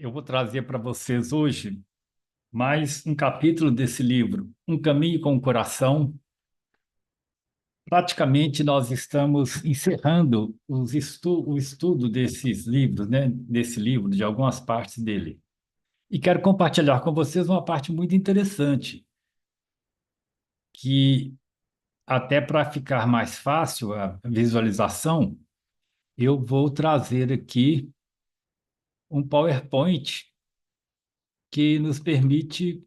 Eu vou trazer para vocês hoje mais um capítulo desse livro, Um Caminho com o Coração. Praticamente nós estamos encerrando o estudo desses livros, né? Desse livro, de algumas partes dele. E quero compartilhar com vocês uma parte muito interessante, que até para ficar mais fácil a visualização, eu vou trazer aqui um PowerPoint que nos permite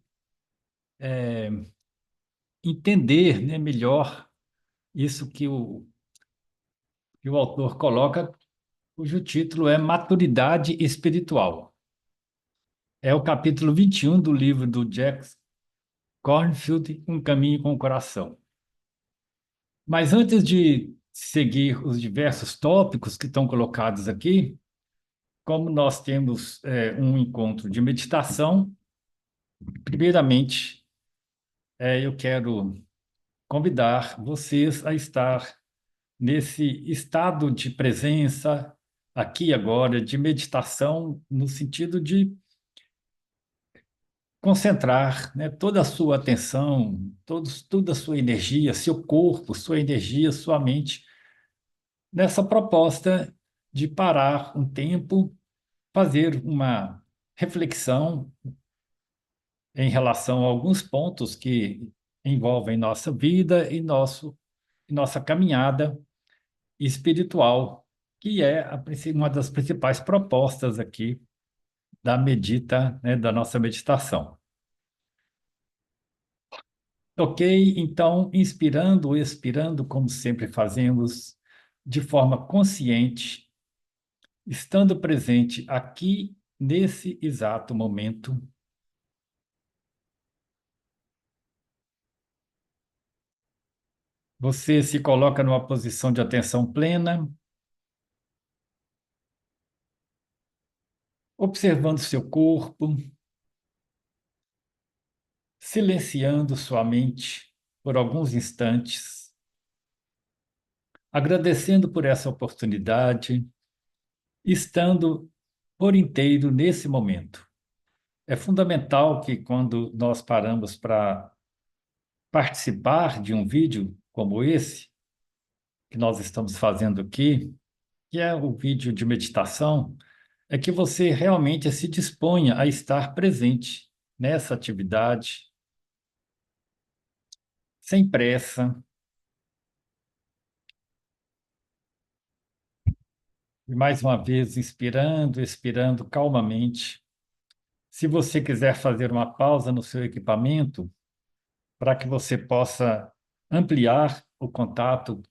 entender, né, melhor isso que o autor coloca, cujo título é Maturidade Espiritual. É o capítulo 21 do livro do Jack Kornfield, Um Caminho com o Coração. Mas antes de seguir os diversos tópicos que estão colocados aqui, como nós temos um encontro de meditação, primeiramente, eu quero convidar vocês a estar nesse estado de presença, aqui e agora, de meditação, no sentido de concentrar, né, toda a sua atenção, toda a sua energia, seu corpo, sua energia, sua mente, nessa proposta de parar um tempo, fazer uma reflexão em relação a alguns pontos que envolvem nossa vida e nossa caminhada espiritual, que é uma das principais propostas aqui da nossa meditação. Ok, então, inspirando ou expirando, como sempre fazemos, de forma consciente, estando presente aqui, nesse exato momento. Você se coloca numa posição de atenção plena, observando seu corpo, silenciando sua mente por alguns instantes, agradecendo por essa oportunidade, estando por inteiro nesse momento. É fundamental que, quando nós paramos para participar de um vídeo como esse, que nós estamos fazendo aqui, que é o vídeo de meditação, é que você realmente se disponha a estar presente nessa atividade, sem pressa. E mais uma vez, inspirando, expirando calmamente. Se você quiser fazer uma pausa no seu equipamento, para que você possa ampliar o contato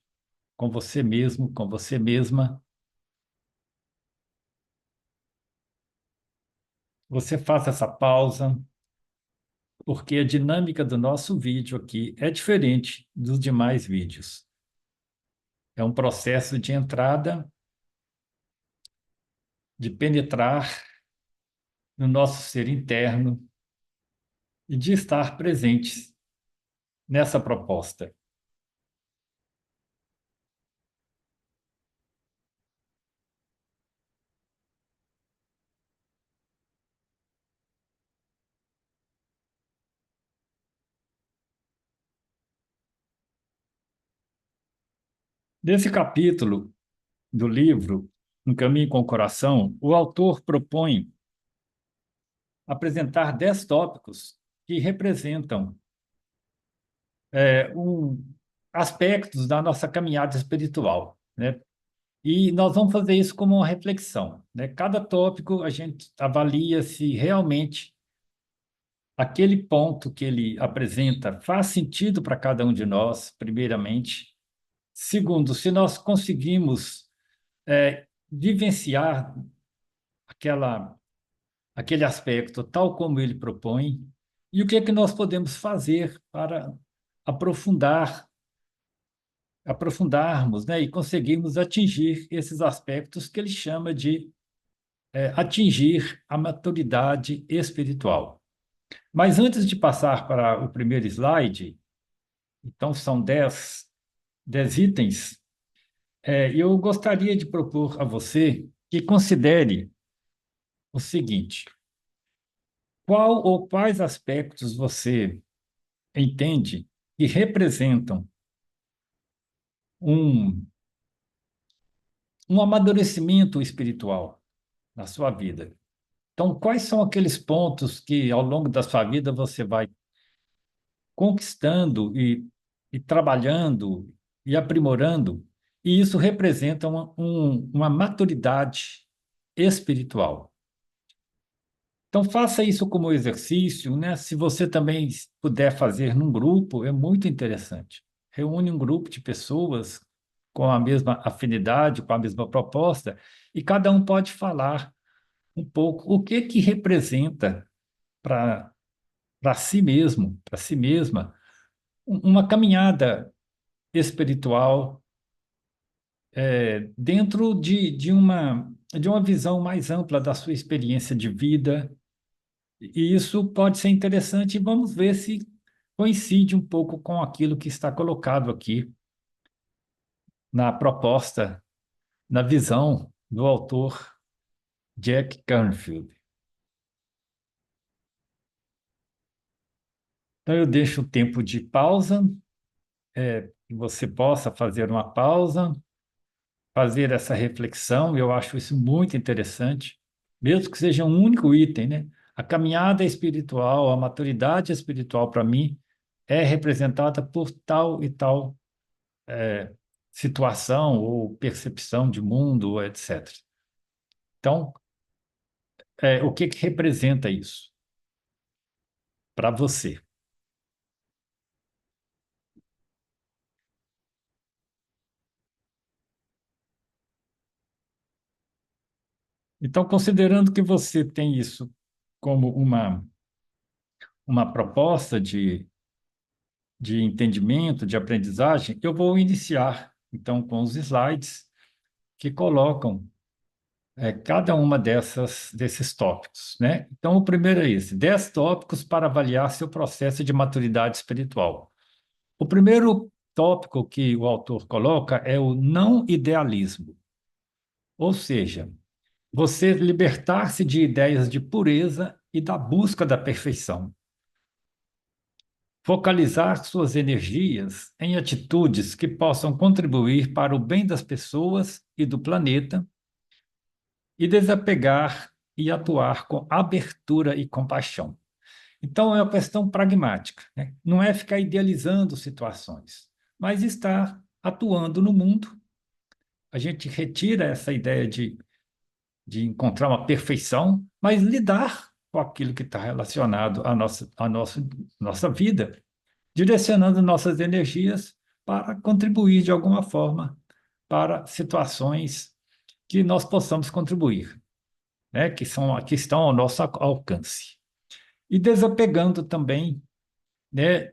com você mesmo, com você mesma, você faça essa pausa, porque a dinâmica do nosso vídeo aqui é diferente dos demais vídeos. É um processo de entrada, de penetrar no nosso ser interno e de estar presentes nessa proposta. Nesse capítulo do livro Um Caminho com o Coração, o autor propõe apresentar 10 tópicos que representam aspectos da nossa caminhada espiritual, né? E nós vamos fazer isso como uma reflexão, né? Cada tópico a gente avalia se realmente aquele ponto que ele apresenta faz sentido para cada um de nós, primeiramente. Segundo, se nós conseguimos vivenciar aquela, aquele aspecto tal como ele propõe, e o que é que nós podemos fazer para aprofundar, aprofundarmos, né, e conseguirmos atingir esses aspectos que ele chama de atingir a maturidade espiritual. Mas antes de passar para o primeiro slide, então são 10 itens, eu gostaria de propor a você que considere o seguinte: qual ou quais aspectos você entende que representam um, um amadurecimento espiritual na sua vida? Então, quais são aqueles pontos que ao longo da sua vida você vai conquistando e trabalhando e aprimorando, e isso representa uma maturidade espiritual? Então, faça isso como exercício, né? Se você também puder fazer num grupo, é muito interessante. Reúne um grupo de pessoas com a mesma afinidade, com a mesma proposta, e cada um pode falar um pouco o que que representa para si mesmo, para si mesma, uma caminhada espiritual dentro de uma visão mais ampla da sua experiência de vida. E isso pode ser interessante, e vamos ver se coincide um pouco com aquilo que está colocado aqui na proposta, na visão do autor Jack Canfield. Então, eu deixo o tempo de pausa, que você possa fazer uma pausa, fazer essa reflexão. Eu acho isso muito interessante, mesmo que seja um único item, né? A caminhada espiritual, a maturidade espiritual, para mim, é representada por tal e tal situação ou percepção de mundo, etc. Então, o que que representa isso para você? Então, considerando que você tem isso como uma proposta de entendimento, de aprendizagem, eu vou iniciar, então, com os slides que colocam cada uma desses tópicos, né? Então, o primeiro é esse: 10 tópicos para avaliar seu processo de maturidade espiritual. O primeiro tópico que o autor coloca é o não idealismo, ou seja, você libertar-se de ideias de pureza e da busca da perfeição. Focalizar suas energias em atitudes que possam contribuir para o bem das pessoas e do planeta, e desapegar e atuar com abertura e compaixão. Então, é uma questão pragmática, né? Não é ficar idealizando situações, mas estar atuando no mundo. A gente retira essa ideia de encontrar uma perfeição, mas lidar com aquilo que está relacionado nossa vida, direcionando nossas energias para contribuir de alguma forma para situações que nós possamos contribuir, né? Que estão ao nosso alcance. E desapegando também, né?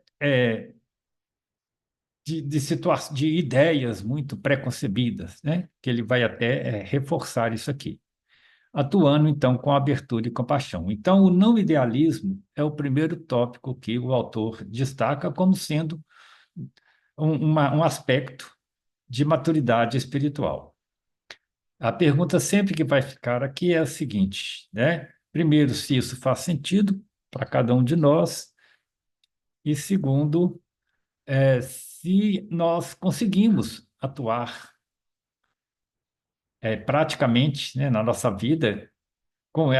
De ideias muito preconcebidas, né? Que ele vai até reforçar isso aqui, atuando então com abertura e compaixão. Então, o não idealismo é o primeiro tópico que o autor destaca como sendo um aspecto de maturidade espiritual. A pergunta sempre que vai ficar aqui é a seguinte, né? Primeiro, se isso faz sentido para cada um de nós, e segundo, se nós conseguimos atuar praticamente, né, na nossa vida com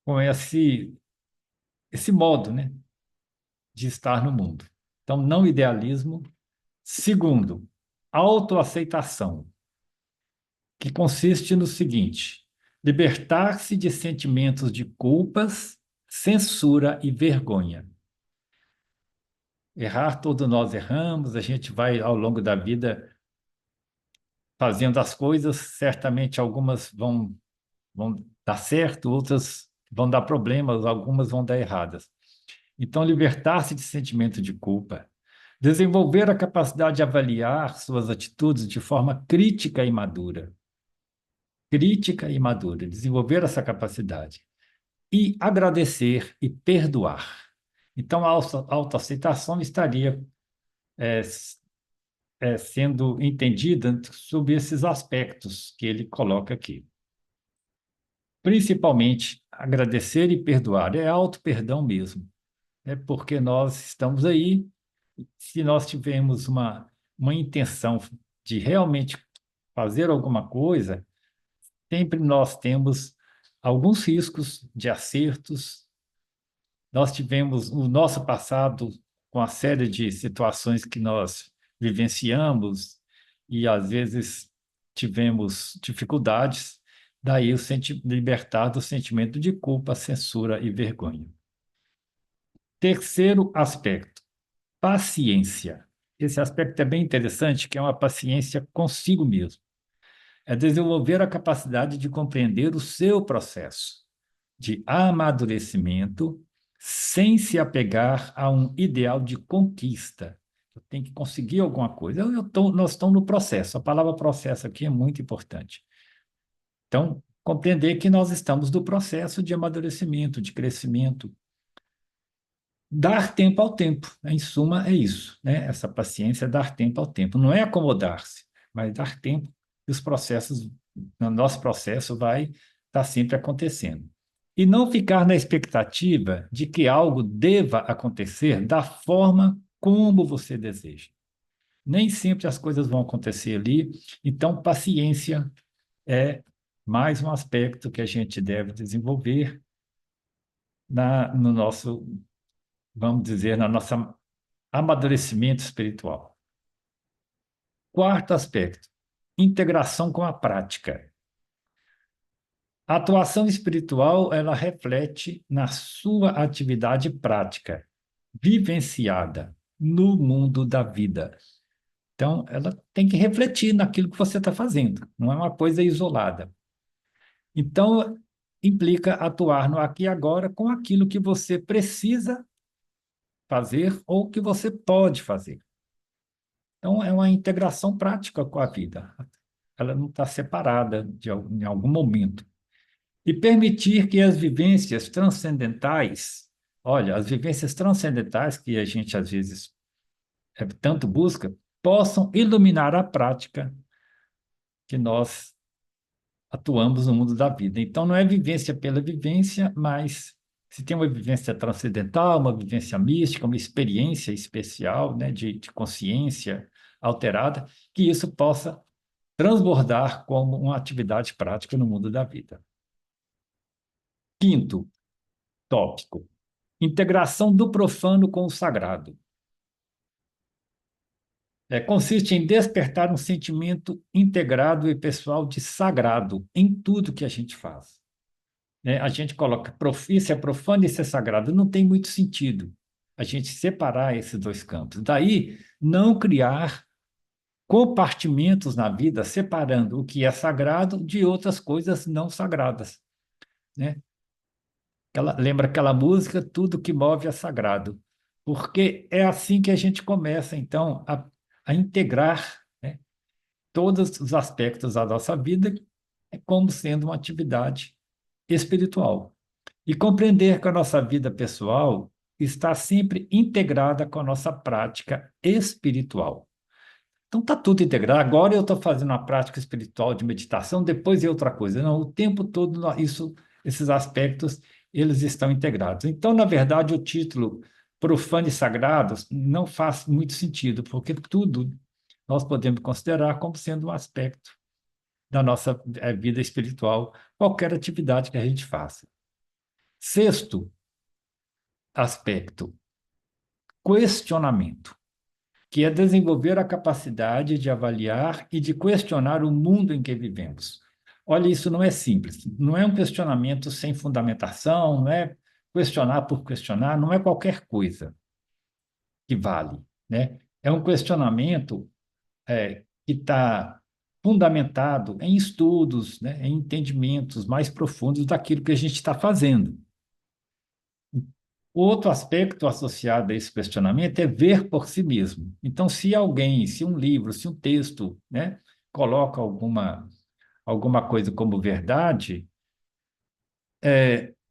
com esse modo, né, de estar no mundo. Então, não idealismo. Segundo, autoaceitação, que consiste no seguinte: libertar-se de sentimentos de culpas, censura e vergonha. Errar, todos nós erramos, a gente vai ao longo da vida fazendo as coisas, certamente algumas vão dar certo, outras vão dar problemas, algumas vão dar erradas. Então, libertar-se de sentimento de culpa, desenvolver a capacidade de avaliar suas atitudes de forma crítica e madura, desenvolver essa capacidade e agradecer e perdoar. Então, a autoaceitação estaria é, sendo entendida sob esses aspectos que ele coloca aqui. principalmente agradecer e perdoar. É auto-perdão mesmo, né? Porque nós estamos aí, se nós tivermos uma intenção de realmente fazer alguma coisa, sempre nós temos alguns riscos de acertos. Nós tivemos o nosso passado com a série de situações que nós vivenciamos e às vezes tivemos dificuldades, daí libertar do sentimento de culpa, censura e vergonha. Terceiro aspecto, paciência. Esse aspecto é bem interessante, que é uma paciência consigo mesmo. É desenvolver a capacidade de compreender o seu processo de amadurecimento sem se apegar a um ideal de conquista. Eu tenho que conseguir alguma coisa. Nós estamos no processo. A palavra processo aqui é muito importante. Então, compreender que nós estamos no processo de amadurecimento, de crescimento. Dar tempo ao tempo, né? Em suma, é isso, né? Essa paciência é dar tempo ao tempo. Não é acomodar-se, mas dar tempo e os processos, no nosso processo vai estar sempre acontecendo. E não ficar na expectativa de que algo deva acontecer da forma como você deseja. Nem sempre as coisas vão acontecer ali, então paciência é mais um aspecto que a gente deve desenvolver no nosso, vamos dizer, na nossa amadurecimento espiritual. Quarto aspecto, integração com a prática. A atuação espiritual, ela reflete na sua atividade prática, vivenciada no mundo da vida. Então, ela tem que refletir naquilo que você está fazendo, não é uma coisa isolada. Então, implica atuar no aqui e agora com aquilo que você precisa fazer ou que você pode fazer. Então, é uma integração prática com a vida. Ela não está separada em algum momento. E permitir que as vivências transcendentais, olha, as vivências transcendentais que a gente às vezes tanto busca, possam iluminar a prática que nós atuamos no mundo da vida. Então, não é vivência pela vivência, mas se tem uma vivência transcendental, uma vivência mística, uma experiência especial, né, de consciência alterada, que isso possa transbordar como uma atividade prática no mundo da vida. Quinto tópico: integração do profano com o sagrado. Consiste em despertar um sentimento integrado e pessoal de sagrado em tudo que a gente faz. A gente coloca isso é profano e isso é sagrado. Não tem muito sentido a gente separar esses dois campos. Daí, não criar compartimentos na vida, separando o que é sagrado de outras coisas não sagradas, né? Lembra aquela música, tudo que move é sagrado. Porque é assim que a gente começa, então, a integrar, né, todos os aspectos da nossa vida como sendo uma atividade espiritual. E compreender que a nossa vida pessoal está sempre integrada com a nossa prática espiritual. Então está tudo integrado. Agora eu estou fazendo uma prática espiritual de meditação, depois é outra coisa. Não, o tempo todo esses aspectos eles estão integrados. Então, na verdade, o título Profano e Sagrados não faz muito sentido, porque tudo nós podemos considerar como sendo um aspecto da nossa vida espiritual, qualquer atividade que a gente faça. Sexto aspecto, questionamento, que é desenvolver a capacidade de avaliar e de questionar o mundo em que vivemos. Olha, isso não é simples, não é um questionamento sem fundamentação, não é questionar por questionar, não é qualquer coisa que vale, né? É um questionamento que está fundamentado em estudos, né, em entendimentos mais profundos daquilo que a gente está fazendo. Outro aspecto associado a esse questionamento é ver por si mesmo. Então, se alguém, se um livro, se um texto, né, coloca alguma coisa como verdade,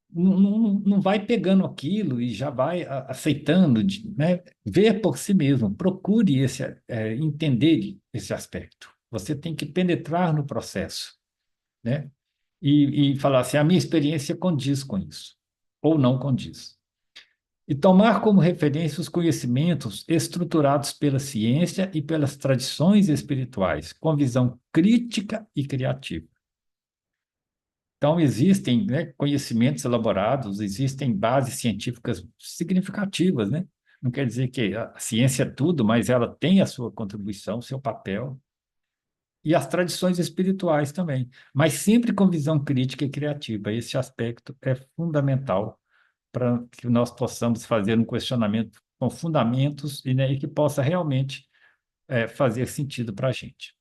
não vai pegando aquilo e já vai aceitando, né? Ver por si mesmo, procure entender esse aspecto. Você tem que penetrar no processo, né? e falar assim: a minha experiência condiz com isso, ou não condiz. E tomar como referência os conhecimentos estruturados pela ciência e pelas tradições espirituais, com visão crítica e criativa. Então, existem, né, conhecimentos elaborados, existem bases científicas significativas, né? Não quer dizer que a ciência é tudo, mas ela tem a sua contribuição, seu papel, e as tradições espirituais também, mas sempre com visão crítica e criativa. Esse aspecto é fundamental para que nós possamos fazer um questionamento com fundamentos e, né, e que possa realmente fazer sentido para a gente.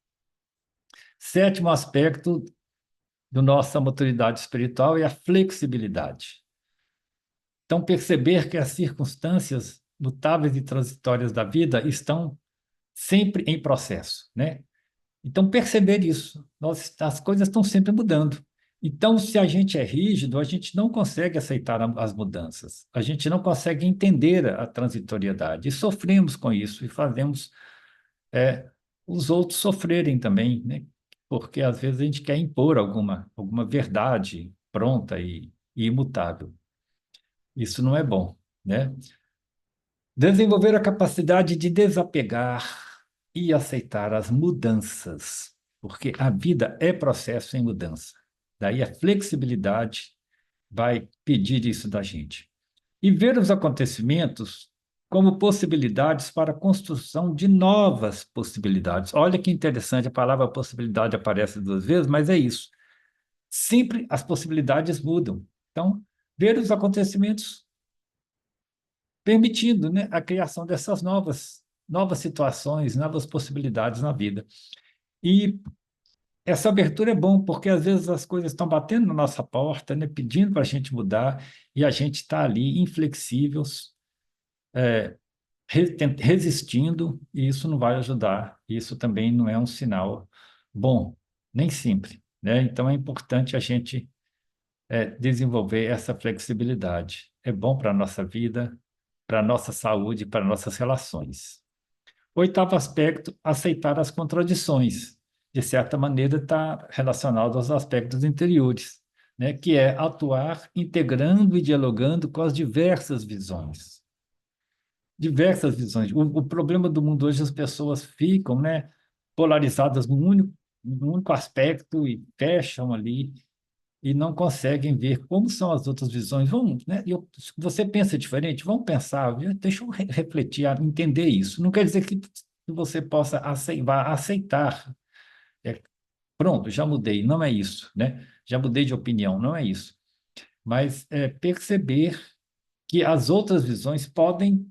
Sétimo aspecto da nossa maturidade espiritual é a flexibilidade. Então, perceber que as circunstâncias mutáveis e transitórias da vida estão sempre em processo, né? Então, perceber isso. As coisas estão sempre mudando. Então, se a gente é rígido, a gente não consegue aceitar as mudanças. A gente não consegue entender a transitoriedade. E sofremos com isso e fazemos é, os outros sofrerem também, né? Porque às vezes a gente quer impor alguma verdade pronta e imutável. Isso não é bom, né? Desenvolver a capacidade de desapegar e aceitar as mudanças, porque a vida é processo em mudança. Daí a flexibilidade vai pedir isso da gente. E ver os acontecimentos como possibilidades para a construção de novas possibilidades. Olha que interessante, a palavra possibilidade aparece duas vezes, mas é isso. Sempre as possibilidades mudam. Então, ver os acontecimentos permitindo, né, a criação dessas novas situações, novas possibilidades na vida. E essa abertura é bom, porque às vezes as coisas estão batendo na nossa porta, né, pedindo para a gente mudar, e a gente está ali inflexíveis, resistindo, e isso não vai ajudar. Isso também não é um sinal bom, nem sempre, né? Então é importante a gente desenvolver essa flexibilidade. É bom para a nossa vida, para a nossa saúde, para nossas relações. Oitavo aspecto, aceitar as contradições. De certa maneira, está relacionado aos aspectos interiores, né? Que é atuar integrando e dialogando com as diversas visões. Diversas visões. O problema do mundo hoje, as pessoas ficam, né, polarizadas num único aspecto e fecham ali e não conseguem ver como são as outras visões. Vamos, né? Você pensa diferente? Vamos pensar, deixa eu refletir, entender isso. Não quer dizer que você possa aceitar. É, pronto, já mudei, não é isso, né? Já mudei de opinião, não é isso. Mas perceber que as outras visões podem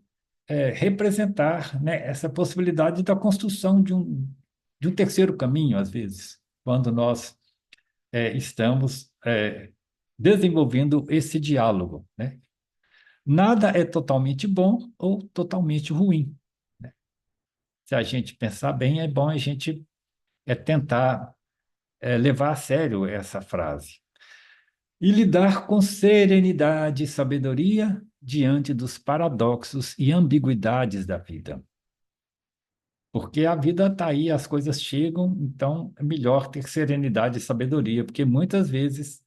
representar, né, essa possibilidade da construção de um terceiro caminho, às vezes, quando nós estamos desenvolvendo esse diálogo, né? Nada é totalmente bom ou totalmente ruim, né? Se a gente pensar bem, é bom a gente tentar levar a sério essa frase e lidar com serenidade e sabedoria diante dos paradoxos e ambiguidades da vida. Porque a vida está aí, as coisas chegam, então é melhor ter serenidade e sabedoria, porque muitas vezes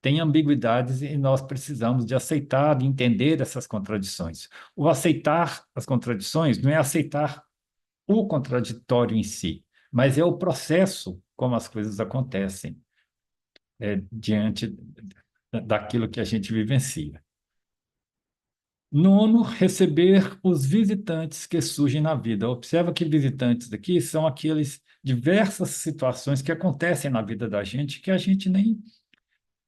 tem ambiguidades e nós precisamos de aceitar e entender essas contradições. O aceitar as contradições não é aceitar o contraditório em si, mas é o processo como as coisas acontecem diante daquilo que a gente vivencia. Nono, receber os visitantes que surgem na vida. Observa que visitantes aqui são aqueles diversas situações que acontecem na vida da gente que a gente nem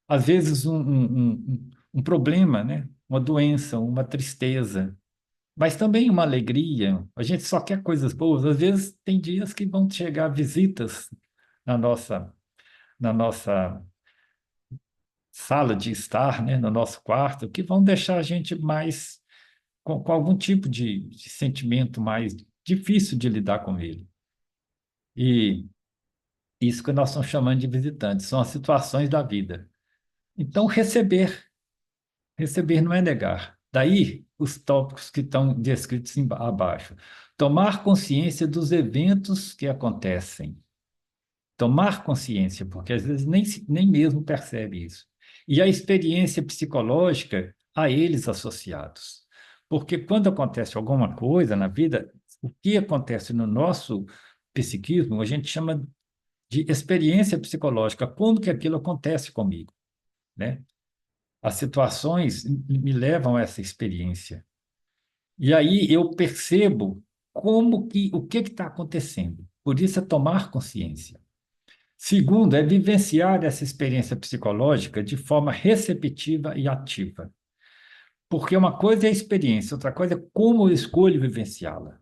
às vezes um problema, né? Uma doença, uma tristeza, mas também uma alegria. A gente só quer coisas boas. Às vezes tem dias que vão chegar visitas na nossa sala de estar, né? No nosso quarto, que vão deixar a gente mais com algum tipo de sentimento mais difícil de lidar com ele. E isso que nós estamos chamando de visitantes, são as situações da vida. Então, receber não é negar. Daí os tópicos que estão descritos abaixo. Tomar consciência dos eventos que acontecem. tomar consciência, porque às vezes nem mesmo percebe isso. E a experiência psicológica a eles associados. Porque quando acontece alguma coisa na vida, o que acontece no nosso psiquismo, a gente chama de experiência psicológica, como que aquilo acontece comigo, né? As situações me levam a essa experiência. E aí eu percebo o que está acontecendo. Por isso é tomar consciência. Segundo, é vivenciar essa experiência psicológica de forma receptiva e ativa. Porque uma coisa é a experiência, outra coisa é como eu escolho vivenciá-la.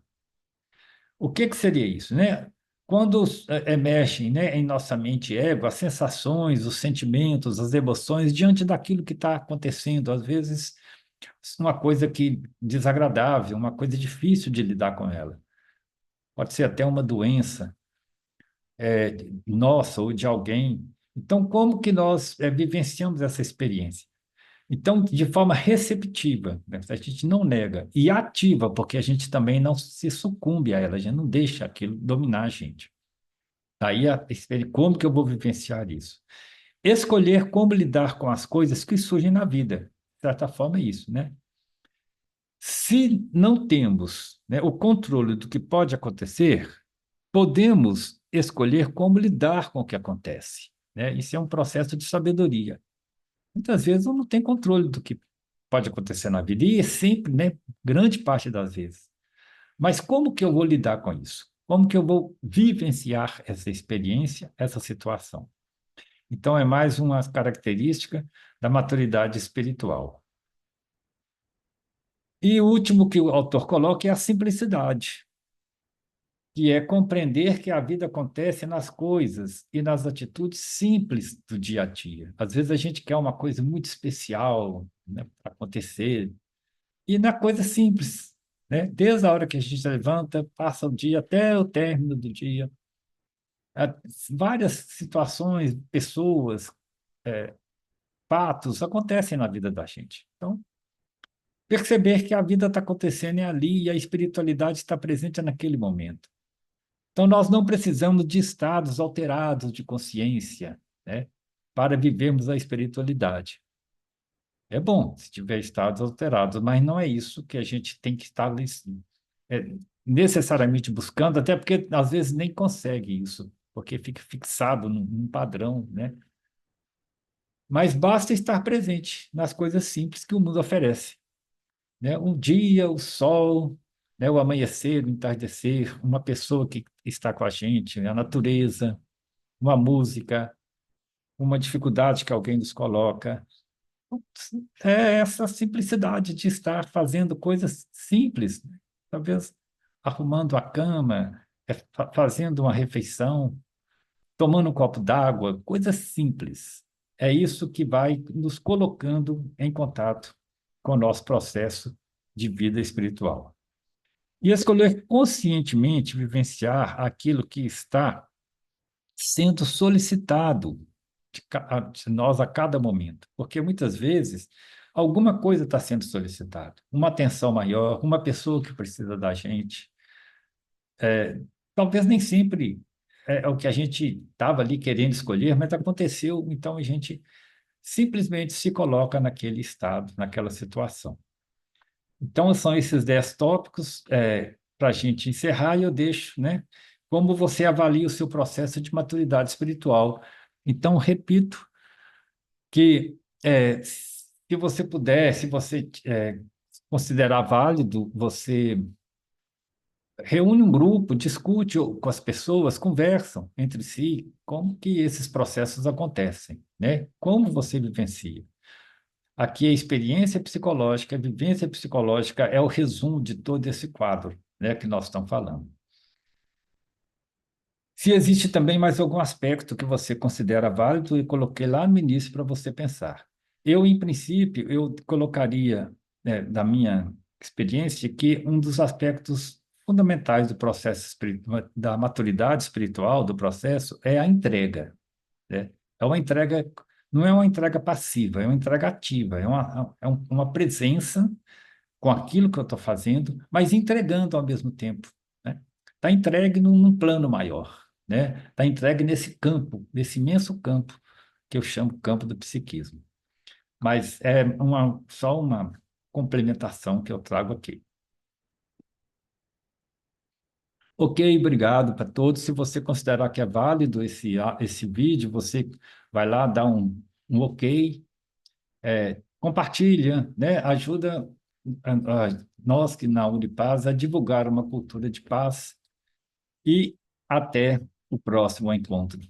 O que seria isso, né? Quando emergem, né, em nossa mente ego as sensações, os sentimentos, as emoções diante daquilo que está acontecendo, às vezes uma coisa que desagradável, uma coisa difícil de lidar com ela. Pode ser até uma doença, nossa ou de alguém. Então, como que nós vivenciamos essa experiência? Então, de forma receptiva, né? A gente não nega, e ativa, porque a gente também não se sucumbe a ela, a gente não deixa aquilo dominar a gente. Aí, como que eu vou vivenciar isso? Escolher como lidar com as coisas que surgem na vida. De certa forma, é isso, né? Se não temos, né, o controle do que pode acontecer, podemos escolher como lidar com o que acontece, né? Isso é um processo de sabedoria. Muitas vezes eu não tenho controle do que pode acontecer na vida, e é sempre, né, grande parte das vezes. Mas como que eu vou lidar com isso? Como que eu vou vivenciar essa experiência, essa situação? Então, é mais uma característica da maturidade espiritual. E o último que o autor coloca é a simplicidade, que é compreender que a vida acontece nas coisas e nas atitudes simples do dia a dia. Às vezes a gente quer uma coisa muito especial, né, para acontecer, e na coisa simples, né? Desde a hora que a gente levanta, passa o dia até o término do dia. Há várias situações, pessoas, fatos acontecem na vida da gente. Então, perceber que a vida está acontecendo é ali e a espiritualidade está presente naquele momento. Então, nós não precisamos de estados alterados de consciência, né, para vivermos a espiritualidade. É bom se tiver estados alterados, mas não é isso que a gente tem que estar necessariamente buscando, até porque às vezes nem consegue isso, porque fica fixado num padrão, né? Mas basta estar presente nas coisas simples que o mundo oferece, né? Um dia, o sol, né? O amanhecer, o entardecer, uma pessoa que está com a gente, a natureza, uma música, uma dificuldade que alguém nos coloca. É essa simplicidade de estar fazendo coisas simples, né? Talvez arrumando a cama, fazendo uma refeição, tomando um copo d'água, coisas simples. É isso que vai nos colocando em contato com o nosso processo de vida espiritual. E escolher conscientemente vivenciar aquilo que está sendo solicitado de nós a cada momento, porque muitas vezes alguma coisa está sendo solicitada, uma atenção maior, uma pessoa que precisa da gente. Talvez nem sempre é o que a gente estava ali querendo escolher, mas aconteceu, então a gente simplesmente se coloca naquele estado, naquela situação. Então, são esses 10 tópicos para a gente encerrar, e eu deixo, né, como você avalia o seu processo de maturidade espiritual. Então, repito que se você puder, se você considerar válido, você reúne um grupo, discute com as pessoas, conversam entre si como que esses processos acontecem, né? Como você vivencia. Aqui a experiência psicológica, a vivência psicológica é o resumo de todo esse quadro, né, que nós estamos falando. Se existe também mais algum aspecto que você considera válido, eu coloquei lá no início para você pensar. Eu, em princípio, eu colocaria, da minha experiência, que um dos aspectos fundamentais do processo da maturidade espiritual, do processo, é a entrega, né? É uma entrega, não é uma entrega passiva, é uma entrega ativa, uma presença com aquilo que eu estou fazendo, mas entregando ao mesmo tempo, né? Está entregue num plano maior, né? Está entregue nesse campo, nesse imenso campo que eu chamo campo do psiquismo. Mas é só uma complementação que eu trago aqui. Ok, obrigado para todos. Se você considerar que é válido esse vídeo, você vai lá, dá um ok, compartilha, né? Ajuda nós que na Unipaz a divulgar uma cultura de paz e até o próximo encontro.